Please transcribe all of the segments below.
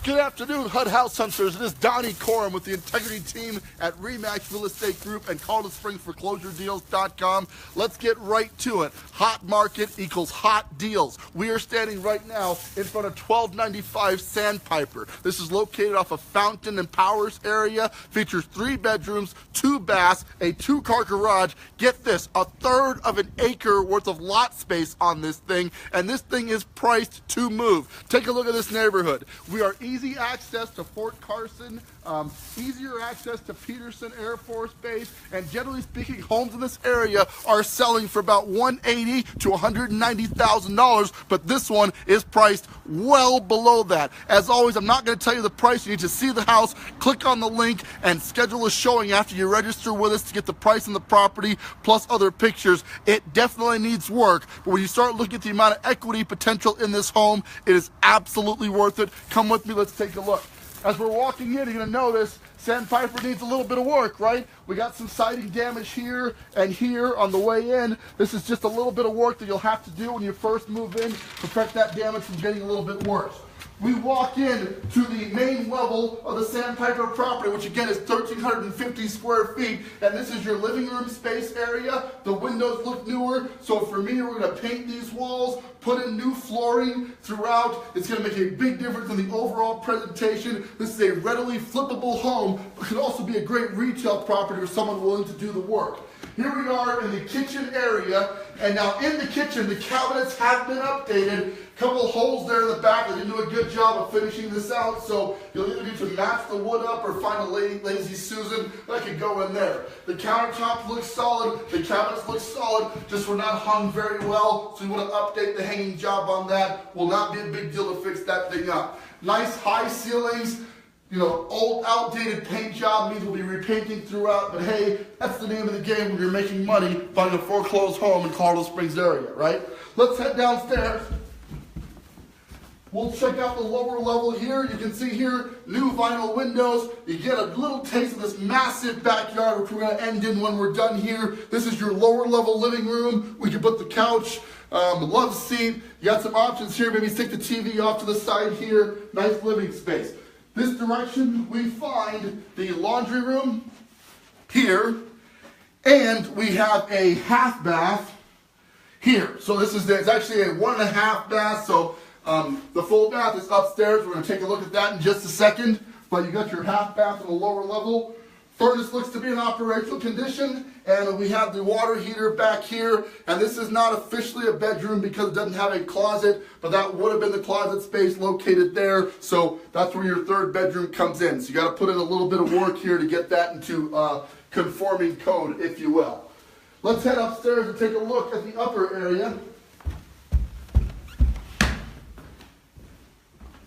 Good afternoon, HUD House Hunters. It is Donnie Corum with the Integrity team at RE/MAX Real Estate Group and Colorado-SpringsForeclosureDeals.com. Let's get right to it. Hot market equals hot deals. We are standing right now in front of 1295 Sandpiper. This is located off of Fountain and Powers area. Features 3 bedrooms, 2 baths, a 2-car garage. Get this, a third of an acre worth of lot space on this thing, and this thing is priced to move. Take a look at this neighborhood. We are easy access to Fort Carson, easier access to Peterson Air Force Base, and generally speaking, homes in this area are selling for about $180,000 to $190,000, but this one is priced well below that. As always, I'm not going to tell you the price. You need to see the house, click on the link, and schedule a showing after you register with us to get the price on the property, plus other pictures. It definitely needs work, but when you start looking at the amount of equity potential in this home, it is absolutely worth it. Come with me, let's take a look. As we're walking in, you're going to notice Sandpiper needs a little bit of work, right? We got some siding damage here and here on the way in. This is just a little bit of work that you'll have to do when you first move in to protect that damage from getting a little bit worse. We walk in to the main level of the Sandpiper property, which again is 1,350 square feet, and this is your living room space area. The windows look newer, so for me, we're going to paint these walls, put in new flooring throughout. It's going to make a big difference in the overall presentation. This is a readily flippable home, but could also be a great retail property for someone willing to do the work. Here we are in the kitchen area, and now in the kitchen, the cabinets have been updated. Couple holes there in the back. They didn't do a good job of finishing this out, so you'll either need to match the wood up or find a Lazy Susan that could go in there. The countertops look solid. The cabinets look solid, just were not hung very well, so you want to update the hanging job on that. Will not be a big deal to fix that thing up. Nice high ceilings. You know, old, outdated paint job means we'll be repainting throughout, but hey, that's the name of the game when you're making money buying a foreclosed home in Colorado Springs area, right? Let's head downstairs. We'll check out the lower level here. You can see here, new vinyl windows. You get a little taste of this massive backyard, which we're going to end in when we're done here. This is your lower level living room. We can put the couch, love seat. You got some options here. Maybe stick the TV off to the side here. Nice living space. This direction, we find the laundry room here, and we have a half bath here. So this is, it's actually a 1.5 bath, so the full bath is upstairs. We're going to take a look at that in just a second, but you got your half bath on the lower level. Furnace looks to be in operational condition, and we have the water heater back here, and this is not officially a bedroom because it doesn't have a closet, but that would have been the closet space located there, so that's where your third bedroom comes in. So you got to put in a little bit of work here to get that into conforming code, if you will. Let's head upstairs and take a look at the upper area.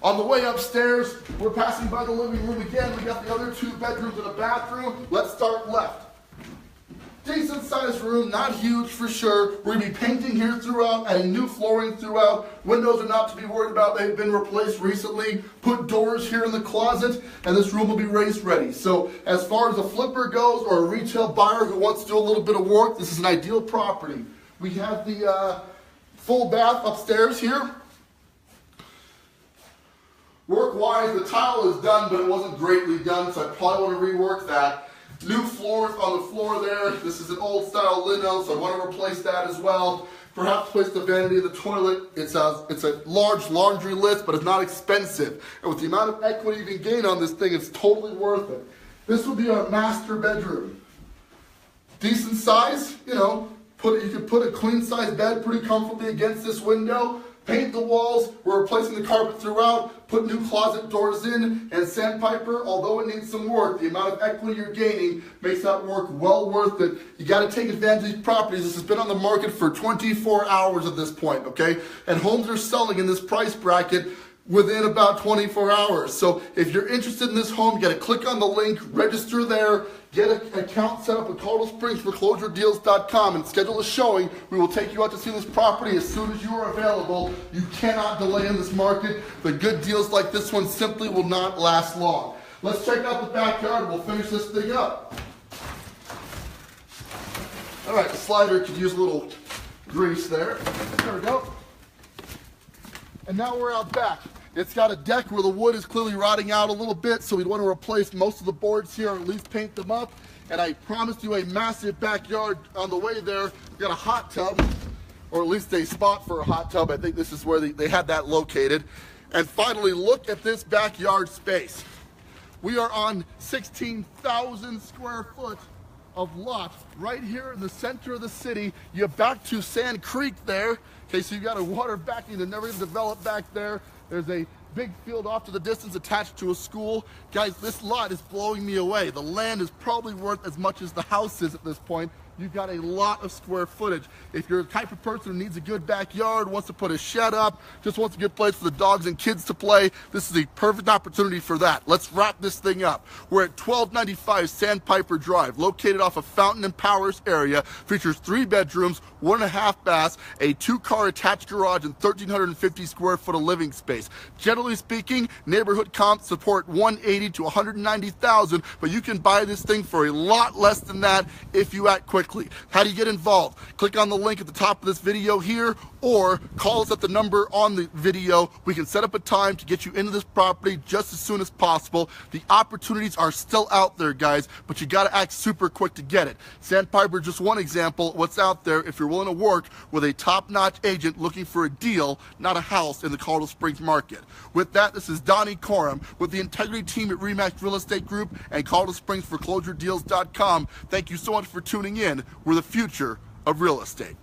On the way upstairs, we're passing by the living room again. We got the other 2 bedrooms and a bathroom. Let's start left. Decent sized room, not huge for sure. We're going to be painting here throughout, adding new flooring throughout. Windows are not to be worried about. They've been replaced recently. Put doors here in the closet, and this room will be race ready. So as far as a flipper goes or a retail buyer who wants to do a little bit of work, this is an ideal property. We have the full bath upstairs here. Work-wise, the tile is done, but it wasn't greatly done, so I probably want to rework that. New floors on the floor there. This is an old-style lino, so I want to replace that as well. Perhaps place the vanity of the toilet. It's a large laundry list, but it's not expensive. And with the amount of equity you can gain on this thing, it's totally worth it. This would be our master bedroom. Decent size, you know. You could put a queen-size bed pretty comfortably against this window. Paint the walls, we're replacing the carpet throughout, put new closet doors in, and Sandpiper, although it needs some work, the amount of equity you're gaining makes that work well worth it. You got to take advantage of these properties. This has been on the market for 24 hours at this point, okay? And homes are selling in this price bracket within about 24 hours. So if you're interested in this home, you got to click on the link, register there, get an account set up with Colorado-SpringsForeclosureDeals.com and schedule a showing. We will take you out to see this property as soon as you are available. You cannot delay in this market. The good deals like this one simply will not last long. Let's check out the backyard. We'll finish this thing up. All right, the slider could use a little grease there. There we go. And now we're out back. It's got a deck where the wood is clearly rotting out a little bit, so we'd want to replace most of the boards here, or at least paint them up. And I promised you a massive backyard on the way there. We've got a hot tub, or at least a spot for a hot tub. I think this is where they had that located. And finally, look at this backyard space. We are on 16,000 square foot of lot right here in the center of the city. You're back to Sand Creek there. Okay, so you've got a water backing that never even developed back there. There's a big field off to the distance attached to a school. Guys, this lot is blowing me away. The land is probably worth as much as the house is at this point. You've got a lot of square footage. If you're the type of person who needs a good backyard, wants to put a shed up, just wants a good place for the dogs and kids to play, this is a perfect opportunity for that. Let's wrap this thing up. We're at 1295 Sandpiper Drive, located off of Fountain and Powers area. Features 3 bedrooms, 1.5 baths, a 2-car attached garage, and 1,350 square foot of living space. Generally speaking, neighborhood comps support 180 to 190,000, but you can buy this thing for a lot less than that if you act quickly. How do you get involved? Click on the link at the top of this video here, or call us at the number on the video. We can set up a time to get you into this property just as soon as possible. The opportunities are still out there, guys, but you got to act super quick to get it. Sandpiper, just one example of what's out there if you're willing to work with a top-notch agent looking for a deal, not a house in the Colorado Springs market. With that, this is Donnie Coram with the Integrity team at RE/MAX Real Estate Group and Colorado Springs Foreclosure Deals.com. Thank you so much for tuning in. We're the future of real estate.